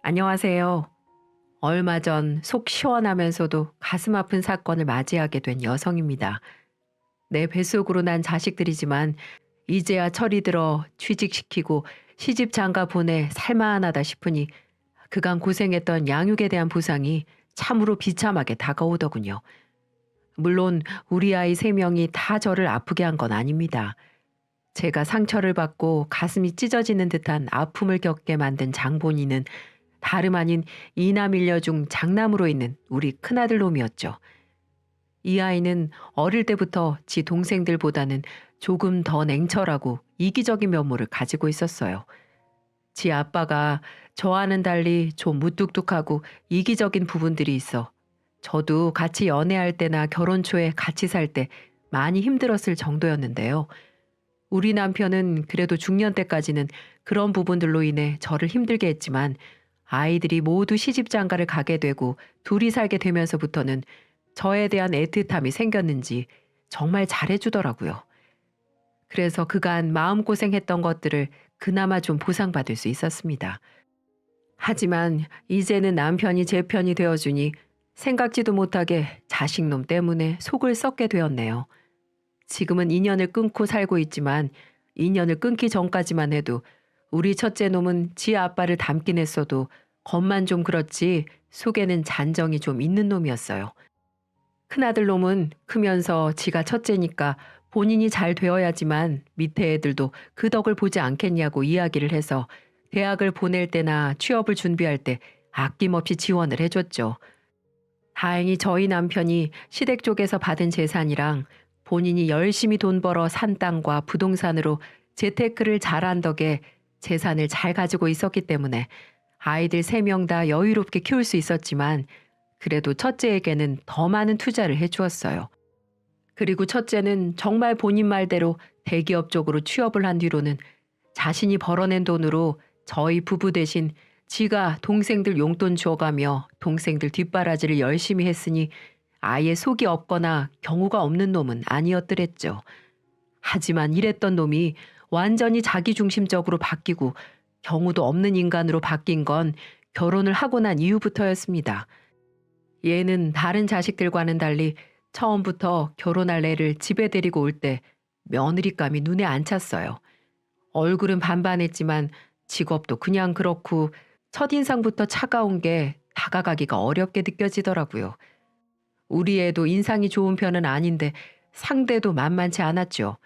안녕하세요. 얼마 전 속 시원하면서도 가슴 아픈 사건을 맞이하게 된 여성입니다. 내 뱃속으로 난 자식들이지만 이제야 철이 들어 취직시키고 시집 장가 보내 살만하다 싶으니 그간 고생했던 양육에 대한 보상이 참으로 비참하게 다가오더군요. 물론 우리 아이 3명이 다 저를 아프게 한 건 아닙니다. 제가 상처를 받고 가슴이 찢어지는 듯한 아픔을 겪게 만든 장본인은 다름 아닌 이남일녀 중 장남으로 있는 우리 큰아들 놈이었죠. 이 아이는 어릴 때부터 지 동생들보다는 조금 더 냉철하고 이기적인 면모를 가지고 있었어요. 지 아빠가 저와는 달리 좀 무뚝뚝하고 이기적인 부분들이 있어 저도 같이 연애할 때나 결혼 초에 같이 살 때 많이 힘들었을 정도였는데요. 우리 남편은 그래도 중년 때까지는 그런 부분들로 인해 저를 힘들게 했지만 아이들이 모두 시집 장가를 가게 되고 둘이 살게 되면서부터는 저에 대한 애틋함이 생겼는지 정말 잘해주더라고요. 그래서 그간 마음고생했던 것들을 그나마 좀 보상받을 수 있었습니다. 하지만 이제는 남편이 제 편이 되어주니 생각지도 못하게 자식놈 때문에 속을 썩게 되었네요. 지금은 인연을 끊고 살고 있지만 인연을 끊기 전까지만 해도 우리 첫째 놈은 지 아빠를 닮긴 했어도 겉만 좀 그렇지 속에는 잔정이 좀 있는 놈이었어요. 큰아들 놈은 크면서 지가 첫째니까 본인이 잘 되어야지만 밑에 애들도 그 덕을 보지 않겠냐고 이야기를 해서 대학을 보낼 때나 취업을 준비할 때 아낌없이 지원을 해줬죠. 다행히 저희 남편이 시댁 쪽에서 받은 재산이랑 본인이 열심히 돈 벌어 산 땅과 부동산으로 재테크를 잘한 덕에 재산을 잘 가지고 있었기 때문에 아이들 3명 다 여유롭게 키울 수 있었지만 그래도 첫째에게는 더 많은 투자를 해주었어요. 그리고 첫째는 정말 본인 말대로 대기업 쪽으로 취업을 한 뒤로는 자신이 벌어낸 돈으로 저희 부부 대신 지가 동생들 용돈 주어가며 동생들 뒷바라지를 열심히 했으니 아예 속이 없거나 경우가 없는 놈은 아니었더랬죠. 하지만 이랬던 놈이 완전히 자기중심적으로 바뀌고 경우도 없는 인간으로 바뀐 건 결혼을 하고 난 이후부터였습니다. 얘는 다른 자식들과는 달리 처음부터 결혼할 애를 집에 데리고 올 때 며느리감이 눈에 안 찼어요. 얼굴은 반반했지만 직업도 그냥 그렇고 첫인상부터 차가운 게 다가가기가 어렵게 느껴지더라고요. 우리 애도 인상이 좋은 편은 아닌데 상대도 만만치 않았죠.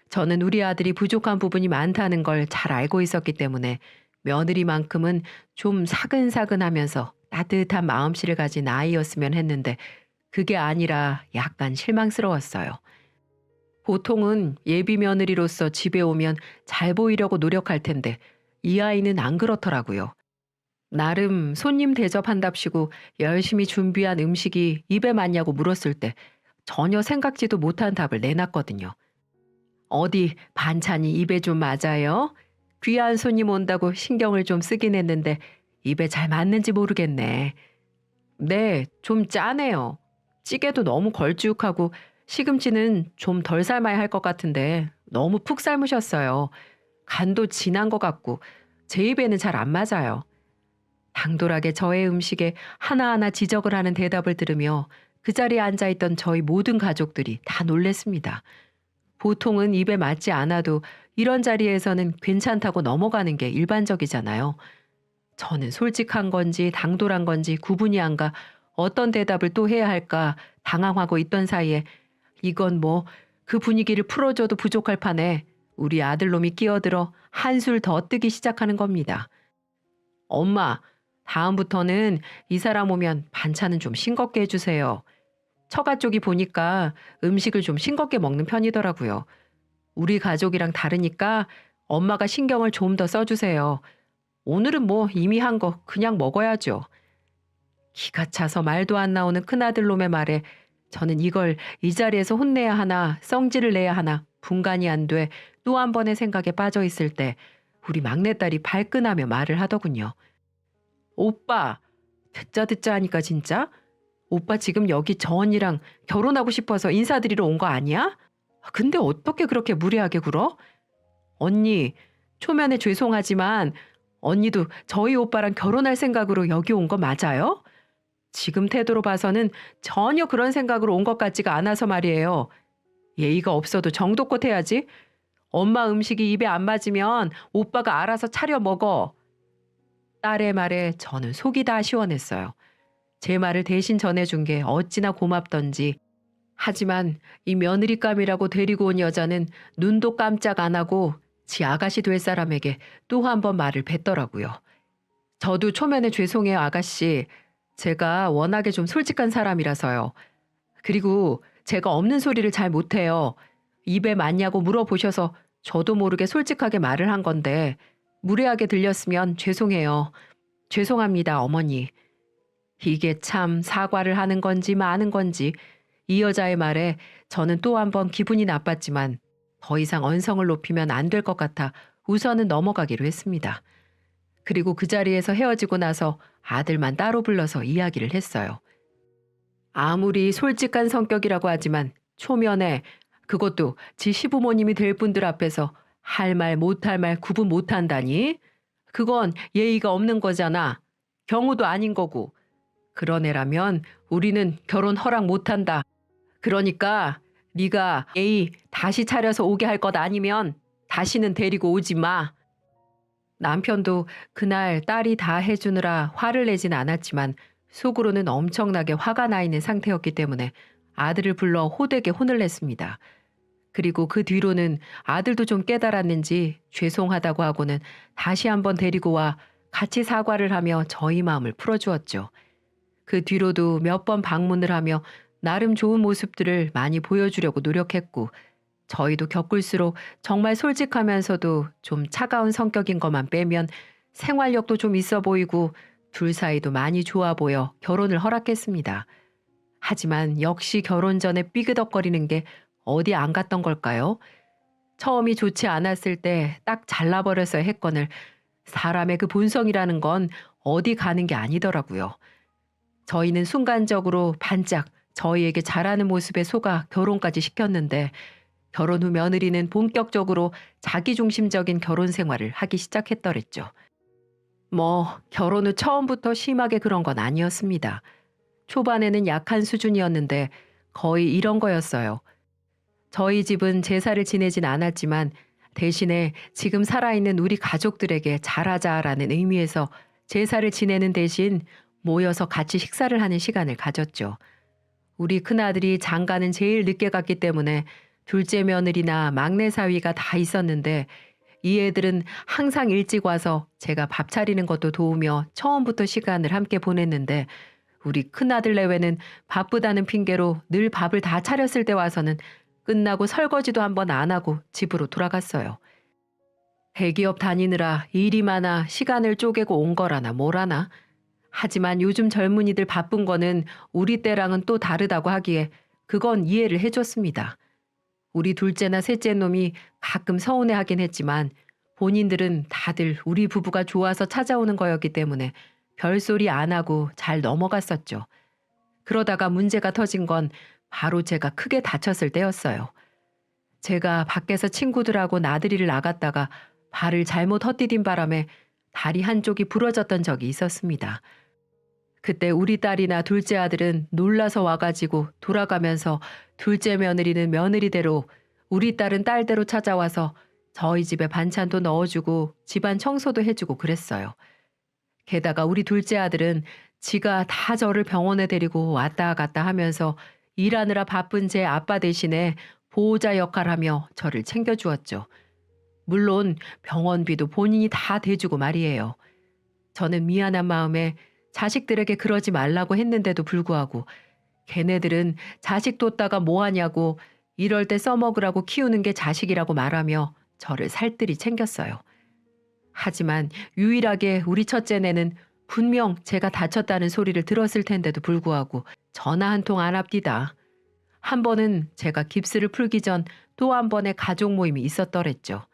저는 우리 아들이 부족한 부분이 많다는 걸 잘 알고 있었기 때문에 며느리만큼은 좀 사근사근하면서 따뜻한 마음씨를 가진 아이였으면 했는데 그게 아니라 약간 실망스러웠어요. 보통은 예비 며느리로서 집에 오면 잘 보이려고 노력할 텐데 이 아이는 안 그렇더라고요. 나름 손님 대접한답시고 열심히 준비한 음식이 입에 맞냐고 물었을 때 전혀 생각지도 못한 답을 내놨거든요. 어디 반찬이 입에 좀 맞아요? 귀한 손님 온다고 신경을 좀 쓰긴 했는데 입에 잘 맞는지 모르겠네. 네, 좀 짜네요. 찌개도 너무 걸쭉하고 시금치는 좀 덜 삶아야 할 것 같은데 너무 푹 삶으셨어요. 간도 진한 것 같고 제 입에는 잘 안 맞아요. 당돌하게 저의 음식에 하나하나 지적을 하는 대답을 들으며 그 자리에 앉아있던 저희 모든 가족들이 다 놀랬습니다. 보통은 입에 맞지 않아도 이런 자리에서는 괜찮다고 넘어가는 게 일반적이잖아요. 저는 솔직한 건지 당돌한 건지 구분이 안 가 어떤 대답을 또 해야 할까 당황하고 있던 사이에 이건 뭐 그 분위기를 풀어줘도 부족할 판에 우리 아들놈이 끼어들어 한술 더 뜨기 시작하는 겁니다. 엄마, 다음부터는 이 사람 오면 반찬은 좀 싱겁게 해주세요. 처가 쪽이 보니까 음식을 좀 싱겁게 먹는 편이더라고요. 우리 가족이랑 다르니까 엄마가 신경을 좀 더 써주세요. 오늘은 뭐 이미 한 거 그냥 먹어야죠. 기가 차서 말도 안 나오는 큰아들놈의 말에 저는 이걸 이 자리에서 혼내야 하나 성질을 내야 하나 분간이 안 돼 또 한 번의 생각에 빠져 있을 때 우리 막내딸이 발끈하며 말을 하더군요. 오빠, 듣자 듣자 하니까 진짜? 오빠 지금 여기 저 언니랑 결혼하고 싶어서 인사드리러 온 거 아니야? 근데 어떻게 그렇게 무례하게 굴어? 언니, 초면에 죄송하지만 언니도 저희 오빠랑 결혼할 생각으로 여기 온 거 맞아요? 지금 태도로 봐서는 전혀 그런 생각으로 온 것 같지가 않아서 말이에요. 예의가 없어도 정도껏 해야지. 엄마 음식이 입에 안 맞으면 오빠가 알아서 차려 먹어. 딸의 말에 저는 속이 다 시원했어요. 제 말을 대신 전해준 게 어찌나 고맙던지. 하지만 이 며느리감이라고 데리고 온 여자는 눈도 깜짝 안 하고 지 아가씨 될 사람에게 또 한 번 말을 뱉더라고요. 저도 초면에 죄송해요, 아가씨. 제가 워낙에 좀 솔직한 사람이라서요. 그리고 제가 없는 소리를 잘 못해요. 입에 맞냐고 물어보셔서 저도 모르게 솔직하게 말을 한 건데 무례하게 들렸으면 죄송해요. 죄송합니다, 어머니. 이게 참 사과를 하는 건지 마는 건지 이 여자의 말에 저는 또 한 번 기분이 나빴지만 더 이상 언성을 높이면 안 될 것 같아 우선은 넘어가기로 했습니다. 그리고 그 자리에서 헤어지고 나서 아들만 따로 불러서 이야기를 했어요. 아무리 솔직한 성격이라고 하지만 초면에 그것도 지 시부모님이 될 분들 앞에서 할 말 못할 말 구분 못한다니? 그건 예의가 없는 거잖아. 경우도 아닌 거고. 그런 애라면 우리는 결혼 허락 못한다. 그러니까 네가 예의 다시 차려서 오게 할 것 아니면 다시는 데리고 오지 마. 남편도 그날 딸이 다 해주느라 화를 내진 않았지만 속으로는 엄청나게 화가 나 있는 상태였기 때문에 아들을 불러 호되게 혼을 냈습니다. 그리고 그 뒤로는 아들도 좀 깨달았는지 죄송하다고 하고는 다시 한번 데리고 와 같이 사과를 하며 저희 마음을 풀어주었죠. 그 뒤로도 몇 번 방문을 하며 나름 좋은 모습들을 많이 보여주려고 노력했고 저희도 겪을수록 정말 솔직하면서도 좀 차가운 성격인 것만 빼면 생활력도 좀 있어 보이고 둘 사이도 많이 좋아 보여 결혼을 허락했습니다. 하지만 역시 결혼 전에 삐그덕거리는 게 어디 안 갔던 걸까요? 처음이 좋지 않았을 때 딱 잘라버려서 했건을 사람의 그 본성이라는 건 어디 가는 게 아니더라고요. 저희는 순간적으로 반짝 저희에게 잘하는 모습에 속아 결혼까지 시켰는데 결혼 후 며느리는 본격적으로 자기중심적인 결혼 생활을 하기 시작했더랬죠. 뭐 결혼 후 처음부터 심하게 그런 건 아니었습니다. 초반에는 약한 수준이었는데 거의 이런 거였어요. 저희 집은 제사를 지내진 않았지만 대신에 지금 살아있는 우리 가족들에게 잘하자라는 의미에서 제사를 지내는 대신 모여서 같이 식사를 하는 시간을 가졌죠. 우리 큰아들이 장가는 제일 늦게 갔기 때문에 둘째 며느리나 막내 사위가 다 있었는데 이 애들은 항상 일찍 와서 제가 밥 차리는 것도 도우며 처음부터 시간을 함께 보냈는데 우리 큰아들 내외는 바쁘다는 핑계로 늘 밥을 다 차렸을 때 와서는 끝나고 설거지도 한번 안 하고 집으로 돌아갔어요. 대기업 다니느라 일이 많아 시간을 쪼개고 온 거라나 뭐라나. 하지만 요즘 젊은이들 바쁜 거는 우리 때랑은 또 다르다고 하기에 그건 이해를 해줬습니다. 우리 둘째나 셋째 놈이 가끔 서운해하긴 했지만 본인들은 다들 우리 부부가 좋아서 찾아오는 거였기 때문에 별소리 안 하고 잘 넘어갔었죠. 그러다가 문제가 터진 건 바로 제가 크게 다쳤을 때였어요. 제가 밖에서 친구들하고 나들이를 나갔다가 발을 잘못 헛디딘 바람에 다리 한쪽이 부러졌던 적이 있었습니다. 그때 우리 딸이나 둘째 아들은 놀라서 와가지고 돌아가면서 둘째 며느리는 며느리대로 우리 딸은 딸대로 찾아와서 저희 집에 반찬도 넣어주고 집안 청소도 해주고 그랬어요. 게다가 우리 둘째 아들은 지가 다 저를 병원에 데리고 왔다 갔다 하면서 일하느라 바쁜 제 아빠 대신에 보호자 역할하며 저를 챙겨주었죠. 물론 병원비도 본인이 다 대주고 말이에요. 저는 미안한 마음에 자식들에게 그러지 말라고 했는데도 불구하고 걔네들은 자식 뒀다가 뭐하냐고 이럴 때 써먹으라고 키우는 게 자식이라고 말하며 저를 살뜰히 챙겼어요. 하지만 유일하게 우리 첫째네는 분명 제가 다쳤다는 소리를 들었을 텐데도 불구하고 전화 한 통 안 합디다. 한 번은 제가 깁스를 풀기 전 또 한 번의 가족 모임이 있었더랬죠.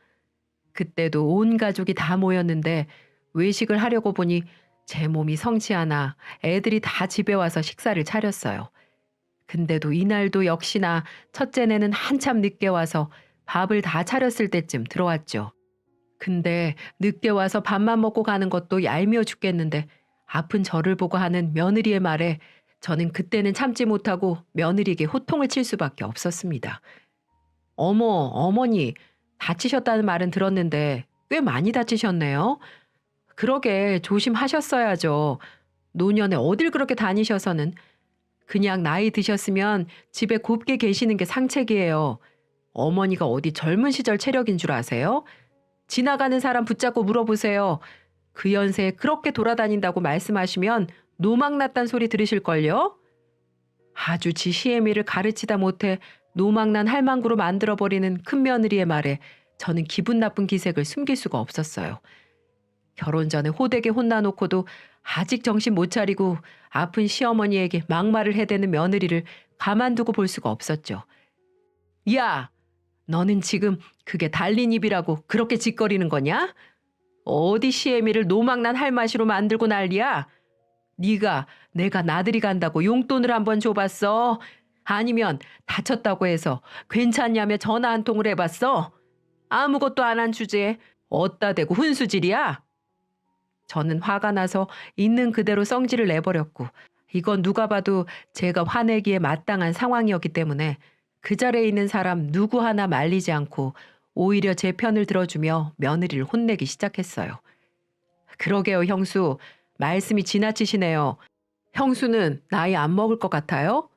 그때도 온 가족이 다 모였는데 외식을 하려고 보니 제 몸이 성치 않아 애들이 다 집에 와서 식사를 차렸어요. 근데도 이날도 역시나 첫째네는 한참 늦게 와서 밥을 다 차렸을 때쯤 들어왔죠. 근데 늦게 와서 밥만 먹고 가는 것도 얄미워 죽겠는데 아픈 저를 보고 하는 며느리의 말에 저는 그때는 참지 못하고 며느리에게 호통을 칠 수밖에 없었습니다. 어머, 어머니, 다치셨다는 말은 들었는데 꽤 많이 다치셨네요. 그러게 조심하셨어야죠. 노년에 어딜 그렇게 다니셔서는. 그냥 나이 드셨으면 집에 곱게 계시는 게 상책이에요. 어머니가 어디 젊은 시절 체력인 줄 아세요? 지나가는 사람 붙잡고 물어보세요. 그 연세에 그렇게 돌아다닌다고 말씀하시면 노망났단 소리 들으실걸요? 아주 지 시애미를 가르치다 못해 노망난 할망구로 만들어버리는 큰며느리의 말에 저는 기분 나쁜 기색을 숨길 수가 없었어요. 결혼 전에 호되게 혼나놓고도 아직 정신 못 차리고 아픈 시어머니에게 막말을 해대는 며느리를 가만두고 볼 수가 없었죠. 야, 너는 지금 그게 달린 입이라고 그렇게 짓거리는 거냐? 어디 시애미를 노망난 할맛이로 만들고 난리야? 네가 내가 나들이 간다고 용돈을 한번 줘봤어? 아니면 다쳤다고 해서 괜찮냐며 전화 한 통을 해봤어? 아무것도 안 한 주제에 어따 대고 훈수질이야? 저는 화가 나서 있는 그대로 성질을 내버렸고 이건 누가 봐도 제가 화내기에 마땅한 상황이었기 때문에 그 자리에 있는 사람 누구 하나 말리지 않고 오히려 제 편을 들어주며 며느리를 혼내기 시작했어요. 그러게요, 형수. 말씀이 지나치시네요. 형수는 나이 안 먹을 것 같아요?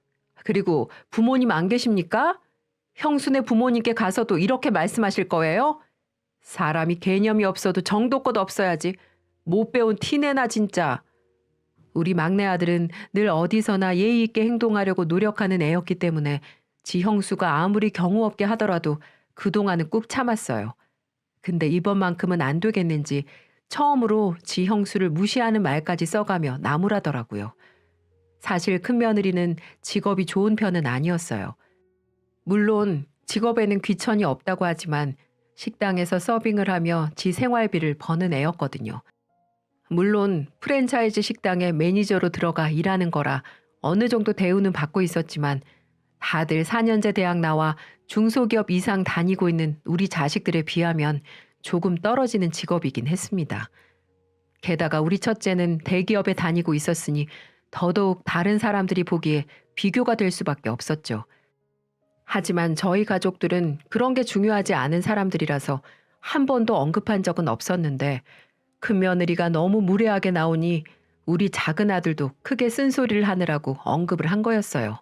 그리고 부모님 안 계십니까? 형수네 부모님께 가서도 이렇게 말씀하실 거예요? 사람이 개념이 없어도 정도껏 없어야지. 못 배운 티내나 진짜. 우리 막내 아들은 늘 어디서나 예의 있게 행동하려고 노력하는 애였기 때문에 지 형수가 아무리 경우 없게 하더라도 그동안은 꾹 참았어요. 근데 이번만큼은 안 되겠는지 처음으로 지 형수를 무시하는 말까지 써가며 나무라더라고요. 사실 큰며느리는 직업이 좋은 편은 아니었어요. 물론 직업에는 귀천이 없다고 하지만 식당에서 서빙을 하며 지 생활비를 버는 애였거든요. 물론 프랜차이즈 식당에 매니저로 들어가 일하는 거라 어느 정도 대우는 받고 있었지만 다들 4년제 대학 나와 중소기업 이상 다니고 있는 우리 자식들에 비하면 조금 떨어지는 직업이긴 했습니다. 게다가 우리 첫째는 대기업에 다니고 있었으니 더더욱 다른 사람들이 보기에 비교가 될 수밖에 없었죠. 하지만 저희 가족들은 그런 게 중요하지 않은 사람들이라서 한 번도 언급한 적은 없었는데 큰며느리가 너무 무례하게 나오니 우리 작은 아들도 크게 쓴소리를 하느라고 언급을 한 거였어요.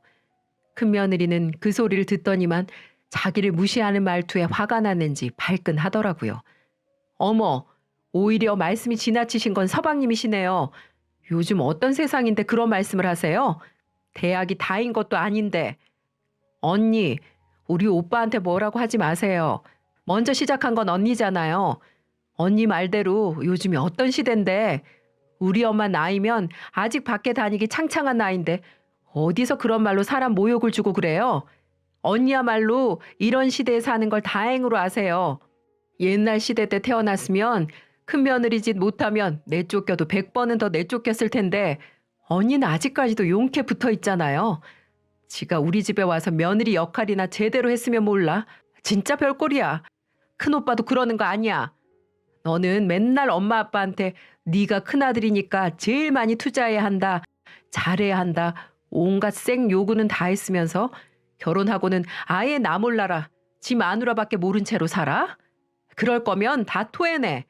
큰며느리는 그 소리를 듣더니만 자기를 무시하는 말투에 화가 났는지 발끈하더라고요. 어머, 오히려 말씀이 지나치신 건 서방님이시네요. 요즘 어떤 세상인데 그런 말씀을 하세요? 대학이 다인 것도 아닌데. 언니, 우리 오빠한테 뭐라고 하지 마세요. 먼저 시작한 건 언니잖아요. 언니 말대로 요즘이 어떤 시대인데 우리 엄마 나이면 아직 밖에 다니기 창창한 나이인데 어디서 그런 말로 사람 모욕을 주고 그래요? 언니야말로 이런 시대에 사는 걸 다행으로 아세요. 옛날 시대 때 태어났으면 큰며느리 짓 못하면 내쫓겨도 100번은 더 내쫓겼을 텐데 언니는 아직까지도 용케 붙어 있잖아요. 지가 우리 집에 와서 며느리 역할이나 제대로 했으면 몰라. 진짜 별꼴이야. 큰오빠도 그러는 거 아니야. 너는 맨날 엄마 아빠한테 네가 큰아들이니까 제일 많이 투자해야 한다. 잘해야 한다. 온갖 생 요구는 다 했으면서 결혼하고는 아예 나 몰라라. 지 마누라밖에 모른 채로 살아? 그럴 거면 다 토해내.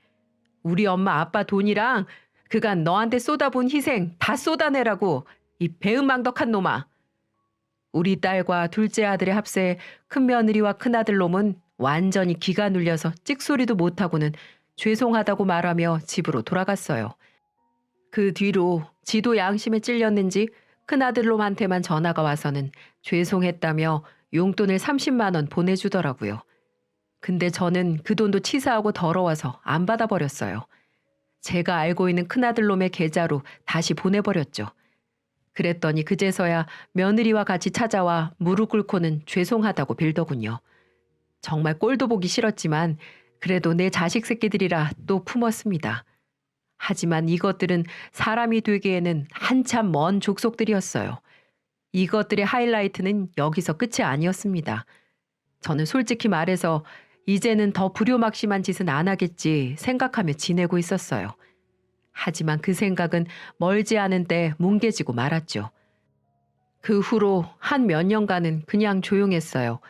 우리 엄마 아빠 돈이랑 그간 너한테 쏟아본 희생 다 쏟아내라고. 이 배은망덕한 놈아. 우리 딸과 둘째 아들의 합세에 큰며느리와 큰아들 놈은 완전히 기가 눌려서 찍소리도 못하고는 죄송하다고 말하며 집으로 돌아갔어요. 그 뒤로 지도 양심에 찔렸는지 큰아들 놈한테만 전화가 와서는 죄송했다며 용돈을 30만 원 보내주더라고요. 근데 저는 그 돈도 치사하고 더러워서 안 받아버렸어요. 제가 알고 있는 큰아들 놈의 계좌로 다시 보내버렸죠. 그랬더니 그제서야 며느리와 같이 찾아와 무릎 꿇고는 죄송하다고 빌더군요. 정말 꼴도 보기 싫었지만 그래도 내 자식 새끼들이라 또 품었습니다. 하지만 이것들은 사람이 되기에는 한참 먼 족속들이었어요. 이것들의 하이라이트는 여기서 끝이 아니었습니다. 저는 솔직히 말해서 이제는 더 불효막심한 짓은 안 하겠지 생각하며 지내고 있었어요. 하지만 그 생각은 멀지 않은 때 뭉개지고 말았죠. 그 후로 한 몇 년간은 그냥 조용했어요.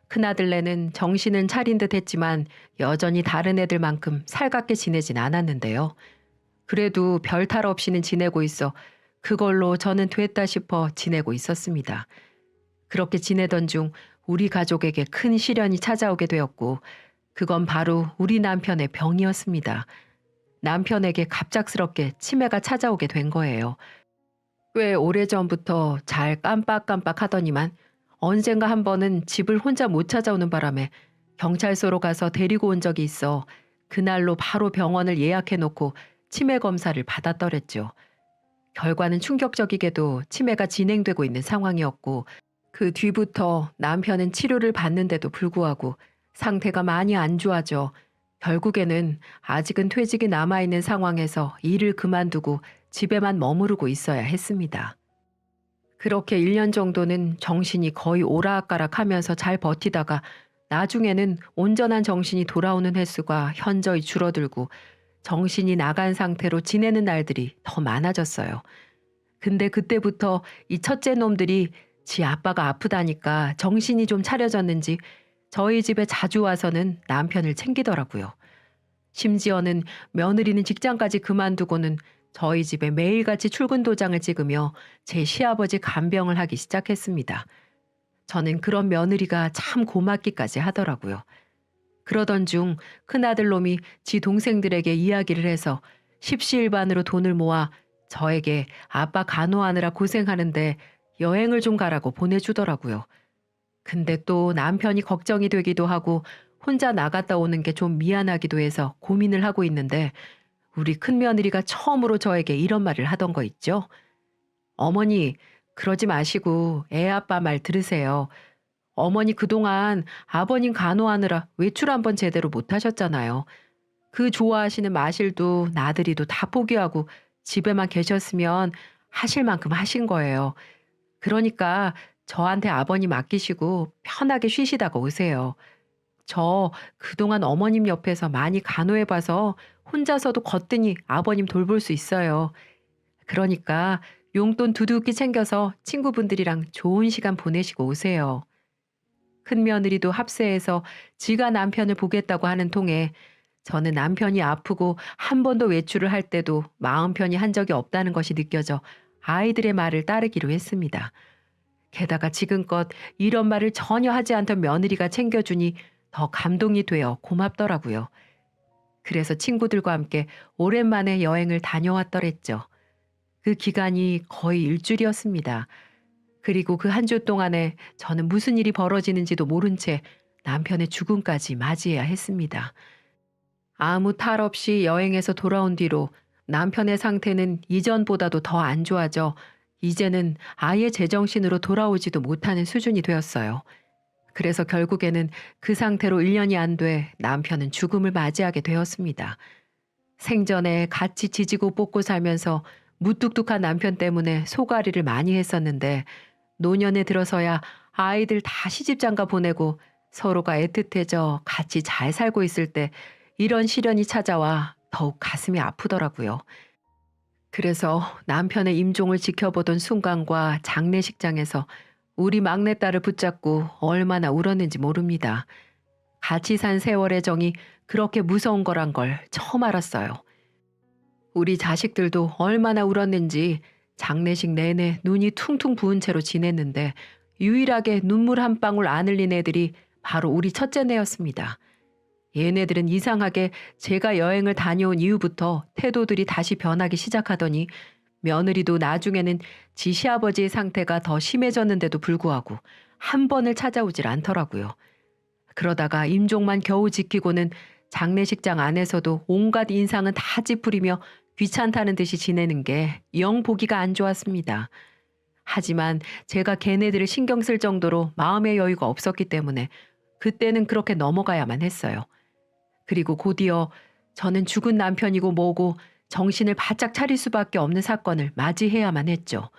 큰아들네는 정신은 차린 듯 했지만 여전히 다른 애들만큼 살갑게 지내진 않았는데요. 그래도 별탈 없이는 지내고 있어 그걸로 저는 됐다 싶어 지내고 있었습니다. 그렇게 지내던 중 우리 가족에게 큰 시련이 찾아오게 되었고 그건 바로 우리 남편의 병이었습니다. 남편에게 갑작스럽게 치매가 찾아오게 된 거예요. 꽤 오래전부터 잘 깜빡깜빡 하더니만 언젠가 한 번은 집을 혼자 못 찾아오는 바람에 경찰서로 가서 데리고 온 적이 있어 그날로 바로 병원을 예약해 놓고 치매 검사를 받았더랬죠. 결과는 충격적이게도 치매가 진행되고 있는 상황이었고 그 뒤부터 남편은 치료를 받는데도 불구하고 상태가 많이 안 좋아져 결국에는 아직은 퇴직이 남아있는 상황에서 일을 그만두고 집에만 머무르고 있어야 했습니다. 그렇게 1년 정도는 정신이 거의 오락가락하면서 잘 버티다가 나중에는 온전한 정신이 돌아오는 횟수가 현저히 줄어들고 정신이 나간 상태로 지내는 날들이 더 많아졌어요. 근데 그때부터 이 첫째 놈들이 지 아빠가 아프다니까 정신이 좀 차려졌는지 저희 집에 자주 와서는 남편을 챙기더라고요. 심지어는 며느리는 직장까지 그만두고는 저희 집에 매일같이 출근 도장을 찍으며 제 시아버지 간병을 하기 시작했습니다. 저는 그런 며느리가 참 고맙기까지 하더라고요. 그러던 중 큰아들 놈이 지 동생들에게 이야기를 해서 십시일반으로 돈을 모아 저에게 아빠 간호하느라 고생하는데 여행을 좀 가라고 보내주더라고요. 근데 또 남편이 걱정이 되기도 하고 혼자 나갔다 오는 게 좀 미안하기도 해서 고민을 하고 있는데 우리 큰며느리가 처음으로 저에게 이런 말을 하던 거 있죠. 어머니, 그러지 마시고 애 아빠 말 들으세요. 어머니 그동안 아버님 간호하느라 외출 한번 제대로 못 하셨잖아요. 그 좋아하시는 마실도 나들이도 다 포기하고 집에만 계셨으면 하실 만큼 하신 거예요. 그러니까 저한테 아버님 맡기시고 편하게 쉬시다가 오세요. 저 그동안 어머님 옆에서 많이 간호해봐서 혼자서도 거뜬히 아버님 돌볼 수 있어요. 그러니까 용돈 두둑히 챙겨서 친구분들이랑 좋은 시간 보내시고 오세요. 큰며느리도 합세해서 지가 남편을 보겠다고 하는 통에 저는 남편이 아프고 한 번도 외출을 할 때도 마음 편히 한 적이 없다는 것이 느껴져 아이들의 말을 따르기로 했습니다. 게다가 지금껏 이런 말을 전혀 하지 않던 며느리가 챙겨주니 더 감동이 되어 고맙더라고요. 그래서 친구들과 함께 오랜만에 여행을 다녀왔더랬죠. 그 기간이 거의 일주일이었습니다. 그리고 그 한 주 동안에 저는 무슨 일이 벌어지는지도 모른 채 남편의 죽음까지 맞이해야 했습니다. 아무 탈 없이 여행에서 돌아온 뒤로 남편의 상태는 이전보다도 더 안 좋아져 이제는 아예 제정신으로 돌아오지도 못하는 수준이 되었어요. 그래서 결국에는 그 상태로 1년이 안 돼 남편은 죽음을 맞이하게 되었습니다. 생전에 같이 지지고 볶고 살면서 무뚝뚝한 남편 때문에 소가리를 많이 했었는데 노년에 들어서야 아이들 다 시집장가 보내고 서로가 애틋해져 같이 잘 살고 있을 때 이런 시련이 찾아와 더욱 가슴이 아프더라고요. 그래서 남편의 임종을 지켜보던 순간과 장례식장에서 우리 막내딸을 붙잡고 얼마나 울었는지 모릅니다. 같이 산 세월의 정이 그렇게 무서운 거란 걸 처음 알았어요. 우리 자식들도 얼마나 울었는지 장례식 내내 눈이 퉁퉁 부은 채로 지냈는데 유일하게 눈물 한 방울 안 흘린 애들이 바로 우리 첫째네였습니다. 얘네들은 이상하게 제가 여행을 다녀온 이후부터 태도들이 다시 변하기 시작하더니 며느리도 나중에는 지 시아버지의 상태가 더 심해졌는데도 불구하고 한 번을 찾아오질 않더라고요. 그러다가 임종만 겨우 지키고는 장례식장 안에서도 온갖 인상은 다 찌푸리며 귀찮다는 듯이 지내는 게 영 보기가 안 좋았습니다. 하지만 제가 걔네들을 신경 쓸 정도로 마음의 여유가 없었기 때문에 그때는 그렇게 넘어가야만 했어요. 그리고 곧이어 저는 죽은 남편이고 뭐고 정신을 바짝 차릴 수밖에 없는 사건을 맞이해야만 했죠.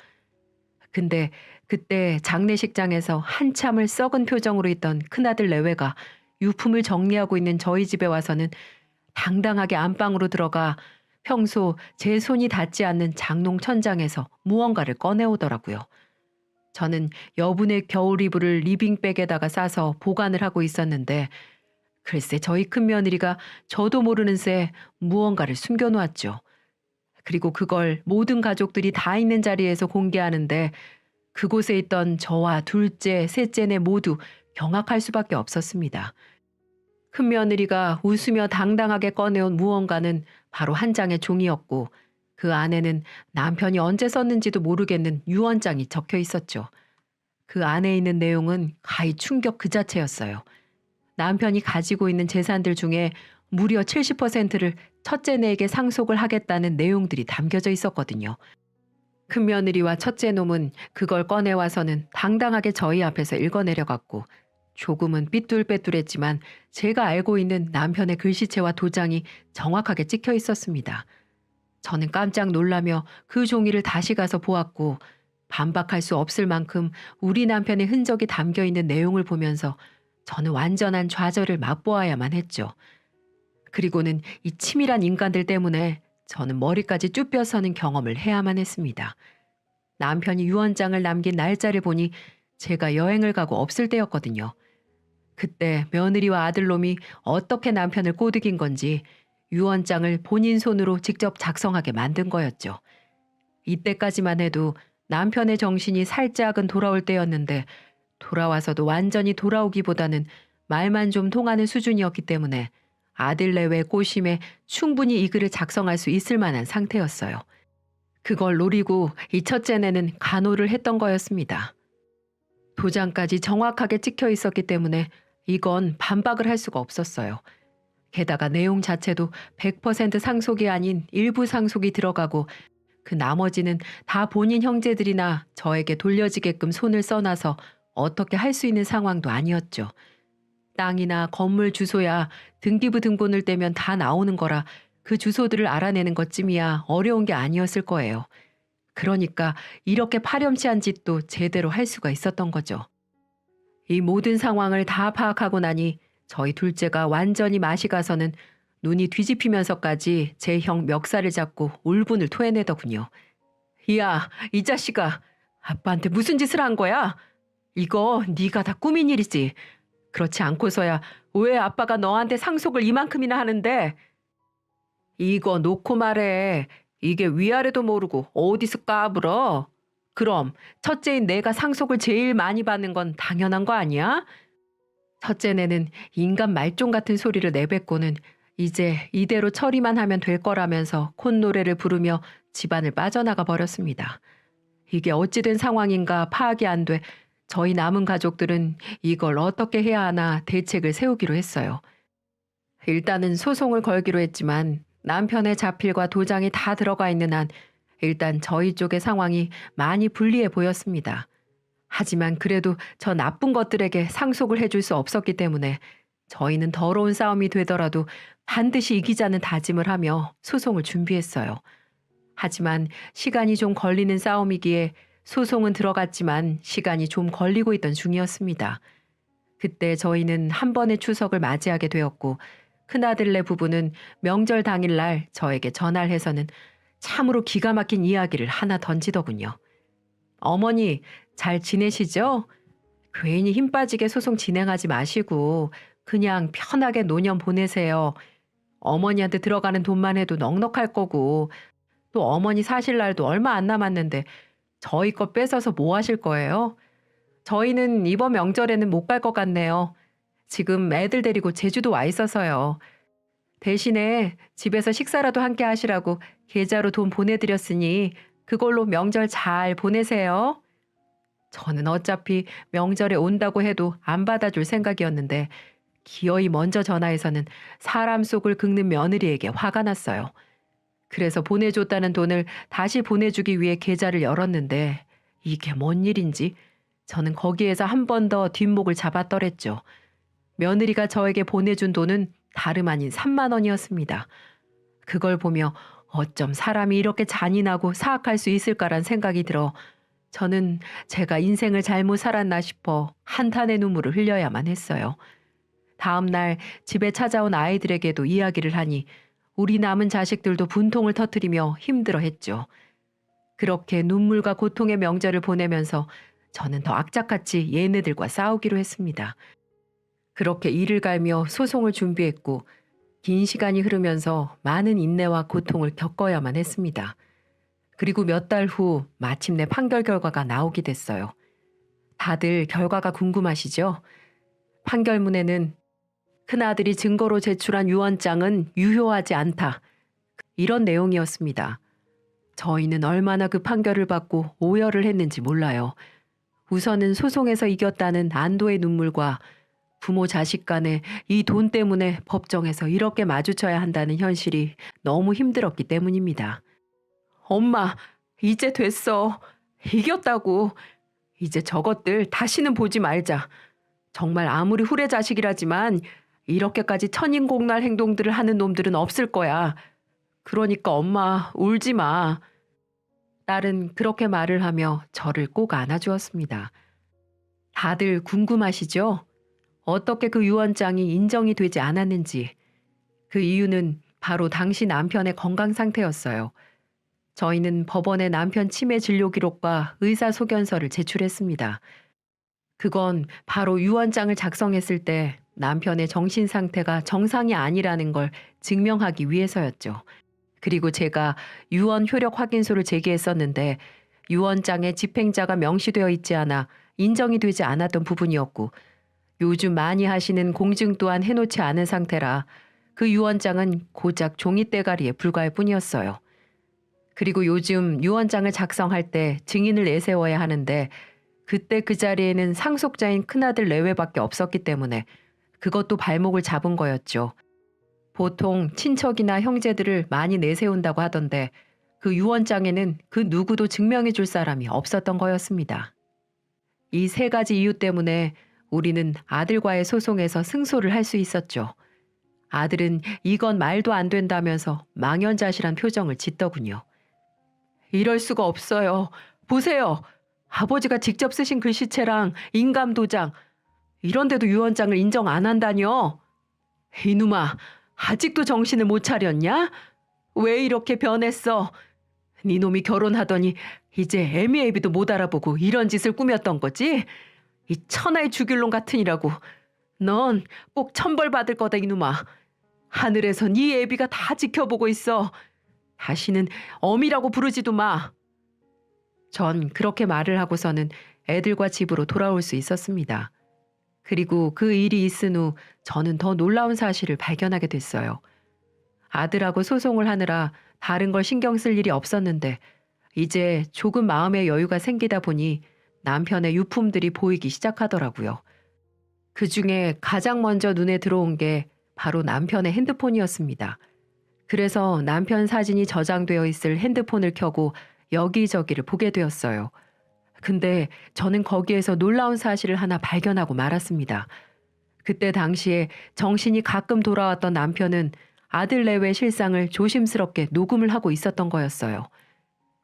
근데 그때 장례식장에서 한참을 썩은 표정으로 있던 큰아들 내외가 유품을 정리하고 있는 저희 집에 와서는 당당하게 안방으로 들어가 평소 제 손이 닿지 않는 장롱 천장에서 무언가를 꺼내오더라고요. 저는 여분의 겨울 이불을 리빙백에다가 싸서 보관을 하고 있었는데 글쎄 저희 큰며느리가 저도 모르는 새 무언가를 숨겨놓았죠. 그리고 그걸 모든 가족들이 다 있는 자리에서 공개하는데 그곳에 있던 저와 둘째, 셋째네 모두 경악할 수밖에 없었습니다. 큰며느리가 웃으며 당당하게 꺼내온 무언가는 바로 한 장의 종이였고 그 안에는 남편이 언제 썼는지도 모르겠는 유언장이 적혀 있었죠. 그 안에 있는 내용은 가히 충격 그 자체였어요. 남편이 가지고 있는 재산들 중에 무려 70%를 첫째네에게 상속을 하겠다는 내용들이 담겨져 있었거든요. 큰며느리와 첫째 놈은 그걸 꺼내와서는 당당하게 저희 앞에서 읽어내려갔고 조금은 삐뚤빼뚤했지만 제가 알고 있는 남편의 글씨체와 도장이 정확하게 찍혀 있었습니다. 저는 깜짝 놀라며 그 종이를 다시 가서 보았고 반박할 수 없을 만큼 우리 남편의 흔적이 담겨 있는 내용을 보면서 저는 완전한 좌절을 맛보아야만 했죠. 그리고는 이 치밀한 인간들 때문에 저는 머리까지 쭈뼛서는 경험을 해야만 했습니다. 남편이 유언장을 남긴 날짜를 보니 제가 여행을 가고 없을 때였거든요. 그때 며느리와 아들놈이 어떻게 남편을 꼬드긴 건지 유언장을 본인 손으로 직접 작성하게 만든 거였죠. 이때까지만 해도 남편의 정신이 살짝은 돌아올 때였는데 돌아와서도 완전히 돌아오기보다는 말만 좀 통하는 수준이었기 때문에 아들 내외 꼬심에 충분히 이 글을 작성할 수 있을 만한 상태였어요. 그걸 노리고 이 첫째네는 간호를 했던 거였습니다. 도장까지 정확하게 찍혀 있었기 때문에 이건 반박을 할 수가 없었어요. 게다가 내용 자체도 100% 상속이 아닌 일부 상속이 들어가고 그 나머지는 다 본인 형제들이나 저에게 돌려지게끔 손을 써놔서 어떻게 할 수 있는 상황도 아니었죠. 땅이나 건물 주소야 등기부 등본을 떼면 다 나오는 거라 그 주소들을 알아내는 것쯤이야 어려운 게 아니었을 거예요. 그러니까 이렇게 파렴치한 짓도 제대로 할 수가 있었던 거죠. 이 모든 상황을 다 파악하고 나니 저희 둘째가 완전히 맛이 가서는 눈이 뒤집히면서까지 제 형 멱살을 잡고 울분을 토해내더군요. 야, 이 자식아, 아빠한테 무슨 짓을 한 거야? 이거 네가 다 꾸민 일이지. 그렇지 않고서야 왜 아빠가 너한테 상속을 이만큼이나 하는데? 이거 놓고 말해. 이게 위아래도 모르고 어디서 까불어? 그럼 첫째인 내가 상속을 제일 많이 받는 건 당연한 거 아니야? 첫째네는 인간 말종 같은 소리를 내뱉고는 이제 이대로 처리만 하면 될 거라면서 콧노래를 부르며 집안을 빠져나가 버렸습니다. 이게 어찌된 상황인가 파악이 안 돼 저희 남은 가족들은 이걸 어떻게 해야 하나 대책을 세우기로 했어요. 일단은 소송을 걸기로 했지만 남편의 자필과 도장이 다 들어가 있는 한 일단 저희 쪽의 상황이 많이 불리해 보였습니다. 하지만 그래도 저 나쁜 것들에게 상속을 해줄 수 없었기 때문에 저희는 더러운 싸움이 되더라도 반드시 이기자는 다짐을 하며 소송을 준비했어요. 하지만 시간이 좀 걸리는 싸움이기에 소송은 들어갔지만 시간이 좀 걸리고 있던 중이었습니다. 그때 저희는 한 번의 추석을 맞이하게 되었고 큰아들네 부부는 명절 당일날 저에게 전화를 해서는 참으로 기가 막힌 이야기를 하나 던지더군요. 어머니 잘 지내시죠? 괜히 힘 빠지게 소송 진행하지 마시고 그냥 편하게 노년 보내세요. 어머니한테 들어가는 돈만 해도 넉넉할 거고 또 어머니 사실 날도 얼마 안 남았는데 저희 거 뺏어서 뭐 하실 거예요? 저희는 이번 명절에는 못 갈 것 같네요. 지금 애들 데리고 제주도 와 있어서요. 대신에 집에서 식사라도 함께 하시라고 계좌로 돈 보내드렸으니 그걸로 명절 잘 보내세요. 저는 어차피 명절에 온다고 해도 안 받아줄 생각이었는데 기어이 먼저 전화해서는 사람 속을 긁는 며느리에게 화가 났어요. 그래서 보내줬다는 돈을 다시 보내주기 위해 계좌를 열었는데 이게 뭔 일인지 저는 거기에서 한 번 더 뒷목을 잡았더랬죠. 며느리가 저에게 보내준 돈은 다름 아닌 3만 원이었습니다. 그걸 보며 어쩜 사람이 이렇게 잔인하고 사악할 수 있을까란 생각이 들어 저는 제가 인생을 잘못 살았나 싶어 한탄의 눈물을 흘려야만 했어요. 다음 날 집에 찾아온 아이들에게도 이야기를 하니 우리 남은 자식들도 분통을 터뜨리며 힘들어했죠. 그렇게 눈물과 고통의 명절을 보내면서 저는 더 악착같이 얘네들과 싸우기로 했습니다. 그렇게 이를 갈며 소송을 준비했고 긴 시간이 흐르면서 많은 인내와 고통을 겪어야만 했습니다. 그리고 몇 달 후 마침내 판결 결과가 나오게 됐어요. 다들 결과가 궁금하시죠? 판결문에는 큰아들이 증거로 제출한 유언장은 유효하지 않다. 이런 내용이었습니다. 저희는 얼마나 그 판결을 받고 오열을 했는지 몰라요. 우선은 소송에서 이겼다는 안도의 눈물과 부모 자식 간에 이 돈 때문에 법정에서 이렇게 마주쳐야 한다는 현실이 너무 힘들었기 때문입니다. 엄마, 이제 됐어. 이겼다고. 이제 저것들 다시는 보지 말자. 정말 아무리 후레 자식이라지만 이렇게까지 천인공날 행동들을 하는 놈들은 없을 거야. 그러니까 엄마, 울지 마. 딸은 그렇게 말을 하며 저를 꼭 안아주었습니다. 다들 궁금하시죠? 어떻게 그 유언장이 인정이 되지 않았는지. 그 이유는 바로 당시 남편의 건강 상태였어요. 저희는 법원에 남편 치매 진료 기록과 의사소견서를 제출했습니다. 그건 바로 유언장을 작성했을 때 남편의 정신 상태가 정상이 아니라는 걸 증명하기 위해서였죠. 그리고 제가 유언 효력 확인서를 제기했었는데 유언장에 집행자가 명시되어 있지 않아 인정이 되지 않았던 부분이었고 요즘 많이 하시는 공증 또한 해놓지 않은 상태라 그 유언장은 고작 종이대가리에 불과할 뿐이었어요. 그리고 요즘 유언장을 작성할 때 증인을 내세워야 하는데 그때 그 자리에는 상속자인 큰아들 내외밖에 없었기 때문에 그것도 발목을 잡은 거였죠. 보통 친척이나 형제들을 많이 내세운다고 하던데 그 유언장에는 그 누구도 증명해 줄 사람이 없었던 거였습니다. 이 세 가지 이유 때문에 우리는 아들과의 소송에서 승소를 할 수 있었죠. 아들은 이건 말도 안 된다면서 망연자실한 표정을 짓더군요. 이럴 수가 없어요. 보세요. 아버지가 직접 쓰신 글씨체랑 인감 도장 이런데도 유언장을 인정 안 한다뇨? 이놈아, 아직도 정신을 못 차렸냐? 왜 이렇게 변했어? 네 놈이 결혼하더니 이제 애미애비도 못 알아보고 이런 짓을 꾸몄던 거지? 이 천하의 죽일놈 같으니라고. 넌 꼭 천벌 받을 거다 이놈아. 하늘에서 네 애비가 다 지켜보고 있어. 다시는 어미라고 부르지도 마. 전 그렇게 말을 하고서는 애들과 집으로 돌아올 수 있었습니다. 그리고 그 일이 있은 후 저는 더 놀라운 사실을 발견하게 됐어요. 아들하고 소송을 하느라 다른 걸 신경 쓸 일이 없었는데 이제 조금 마음의 여유가 생기다 보니 남편의 유품들이 보이기 시작하더라고요. 그중에 가장 먼저 눈에 들어온 게 바로 남편의 핸드폰이었습니다. 그래서 남편 사진이 저장되어 있을 핸드폰을 켜고 여기저기를 보게 되었어요. 근데 저는 거기에서 놀라운 사실을 하나 발견하고 말았습니다. 그때 당시에 정신이 가끔 돌아왔던 남편은 아들 내외 실상을 조심스럽게 녹음을 하고 있었던 거였어요.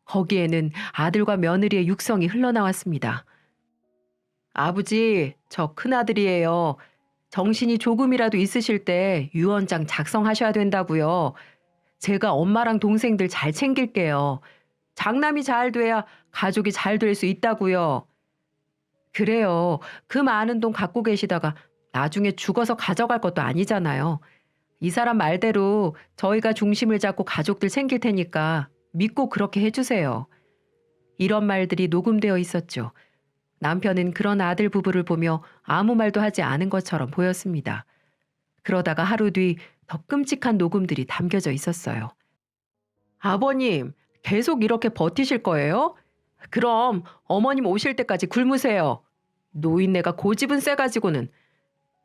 거기에는 아들과 며느리의 육성이 흘러나왔습니다. 아버지, 저 큰아들이에요. 정신이 조금이라도 있으실 때 유언장 작성하셔야 된다고요. 제가 엄마랑 동생들 잘 챙길게요. 장남이 잘 돼야 가족이 잘 될 수 있다고요. 그래요. 그 많은 돈 갖고 계시다가 나중에 죽어서 가져갈 것도 아니잖아요. 이 사람 말대로 저희가 중심을 잡고 가족들 챙길 테니까 믿고 그렇게 해주세요. 이런 말들이 녹음되어 있었죠. 남편은 그런 아들 부부를 보며 아무 말도 하지 않은 것처럼 보였습니다. 그러다가 하루 뒤 더 끔찍한 녹음들이 담겨져 있었어요. 아버님, 계속 이렇게 버티실 거예요? 그럼 어머님 오실 때까지 굶으세요. 노인네가 고집은 세가지고는.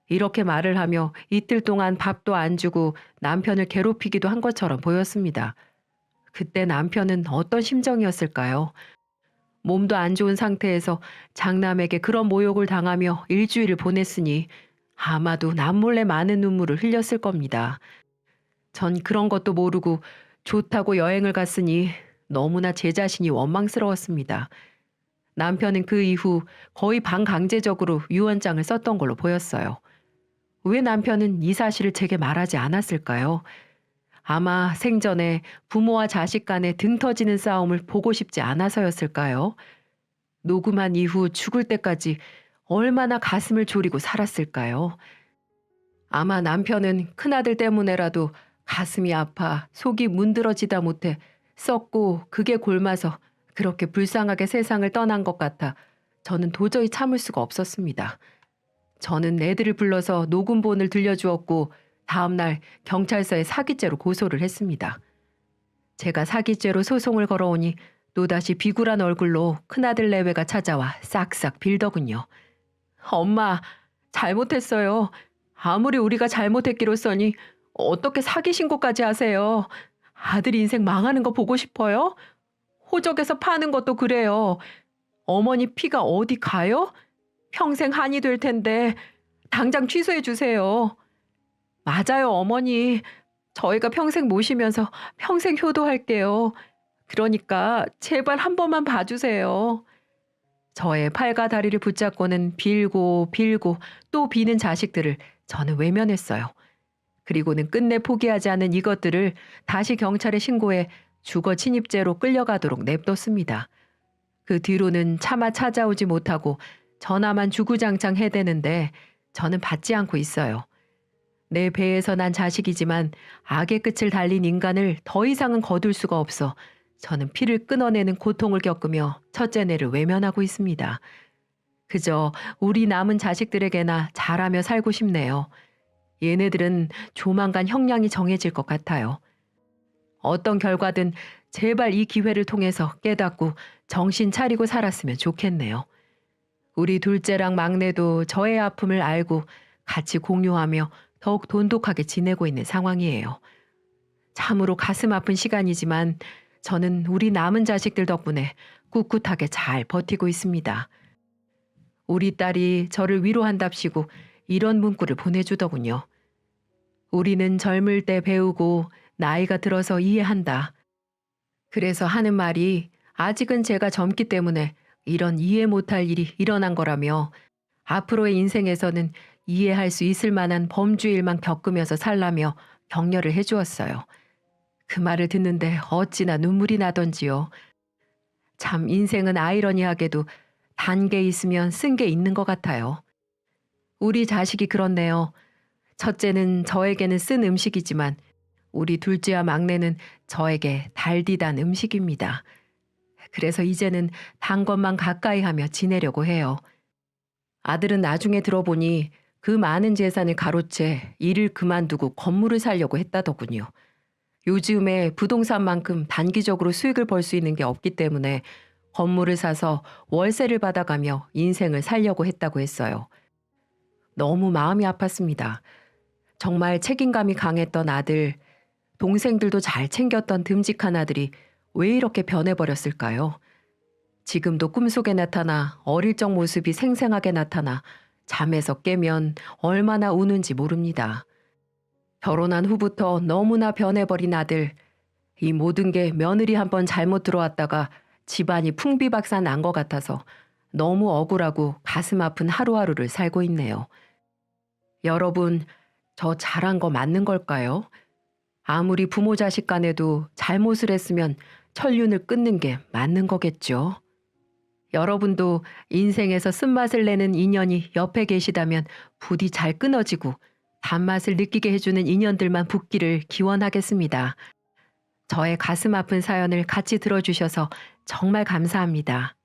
이렇게 말을 하며 이틀 동안 밥도 안 주고 남편을 괴롭히기도 한 것처럼 보였습니다. 그때 남편은 어떤 심정이었을까요? 몸도 안 좋은 상태에서 장남에게 그런 모욕을 당하며 일주일을 보냈으니 아마도 남몰래 많은 눈물을 흘렸을 겁니다. 전 그런 것도 모르고 좋다고 여행을 갔으니 너무나 제 자신이 원망스러웠습니다. 남편은 그 이후 거의 반강제적으로 유언장을 썼던 걸로 보였어요. 왜 남편은 이 사실을 제게 말하지 않았을까요? 아마 생전에 부모와 자식 간의 등 터지는 싸움을 보고 싶지 않아서였을까요? 녹음한 이후 죽을 때까지 얼마나 가슴을 졸이고 살았을까요? 아마 남편은 큰아들 때문에라도 가슴이 아파 속이 문드러지다 못해 썩고 극에 골마서 그렇게 불쌍하게 세상을 떠난 것 같아 저는 도저히 참을 수가 없었습니다. 저는 애들을 불러서 녹음본을 들려주었고 다음날 경찰서에 사기죄로 고소를 했습니다. 제가 사기죄로 소송을 걸어오니 또다시 비굴한 얼굴로 큰아들 내외가 찾아와 싹싹 빌더군요. 엄마, 잘못했어요. 아무리 우리가 잘못했기로써니 어떻게 사기 신고까지 하세요? 아들 인생 망하는 거 보고 싶어요? 호적에서 파는 것도 그래요. 어머니 피가 어디 가요? 평생 한이 될 텐데 당장 취소해 주세요. 맞아요, 어머니. 저희가 평생 모시면서 평생 효도할게요. 그러니까 제발 한 번만 봐주세요. 저의 팔과 다리를 붙잡고는 빌고 빌고 또 비는 자식들을 저는 외면했어요. 그리고는 끝내 포기하지 않은 이것들을 다시 경찰에 신고해 주거 침입죄로 끌려가도록 냅뒀습니다. 그 뒤로는 차마 찾아오지 못하고 전화만 주구장창 해대는데 저는 받지 않고 있어요. 내 배에서 난 자식이지만 악의 끝을 달린 인간을 더 이상은 거둘 수가 없어 저는 피를 끊어내는 고통을 겪으며 첫째네를 외면하고 있습니다. 그저 우리 남은 자식들에게나 잘하며 살고 싶네요. 얘네들은 조만간 형량이 정해질 것 같아요. 어떤 결과든 제발 이 기회를 통해서 깨닫고 정신 차리고 살았으면 좋겠네요. 우리 둘째랑 막내도 저의 아픔을 알고 같이 공유하며 더욱 돈독하게 지내고 있는 상황이에요. 참으로 가슴 아픈 시간이지만 저는 우리 남은 자식들 덕분에 꿋꿋하게 잘 버티고 있습니다. 우리 딸이 저를 위로한답시고 이런 문구를 보내주더군요. 우리는 젊을 때 배우고 나이가 들어서 이해한다. 그래서 하는 말이 아직은 제가 젊기 때문에 이런 이해 못할 일이 일어난 거라며 앞으로의 인생에서는 이해할 수 있을 만한 범주의 일만 겪으면서 살라며 격려를 해주었어요. 그 말을 듣는데 어찌나 눈물이 나던지요. 참 인생은 아이러니하게도 단 게 있으면 쓴 게 있는 것 같아요. 우리 자식이 그렇네요. 첫째는 저에게는 쓴 음식이지만 우리 둘째와 막내는 저에게 달디단 음식입니다. 그래서 이제는 단 것만 가까이 하며 지내려고 해요. 아들은 나중에 들어보니 그 많은 재산을 가로채 일을 그만두고 건물을 사려고 했다더군요. 요즘에 부동산만큼 단기적으로 수익을 벌 수 있는 게 없기 때문에 건물을 사서 월세를 받아가며 인생을 살려고 했다고 했어요. 너무 마음이 아팠습니다. 정말 책임감이 강했던 아들, 동생들도 잘 챙겼던 듬직한 아들이 왜 이렇게 변해버렸을까요? 지금도 꿈속에 나타나 어릴 적 모습이 생생하게 나타나 잠에서 깨면 얼마나 우는지 모릅니다. 결혼한 후부터 너무나 변해버린 아들, 이 모든 게 며느리 한번 잘못 들어왔다가 집안이 풍비박산 난 것 같아서 너무 억울하고 가슴 아픈 하루하루를 살고 있네요. 여러분, 저 잘한 거 맞는 걸까요? 아무리 부모 자식 간에도 잘못을 했으면 천륜을 끊는 게 맞는 거겠죠. 여러분도 인생에서 쓴맛을 내는 인연이 옆에 계시다면 부디 잘 끊어지고 단맛을 느끼게 해주는 인연들만 붙기를 기원하겠습니다. 저의 가슴 아픈 사연을 같이 들어주셔서 정말 감사합니다.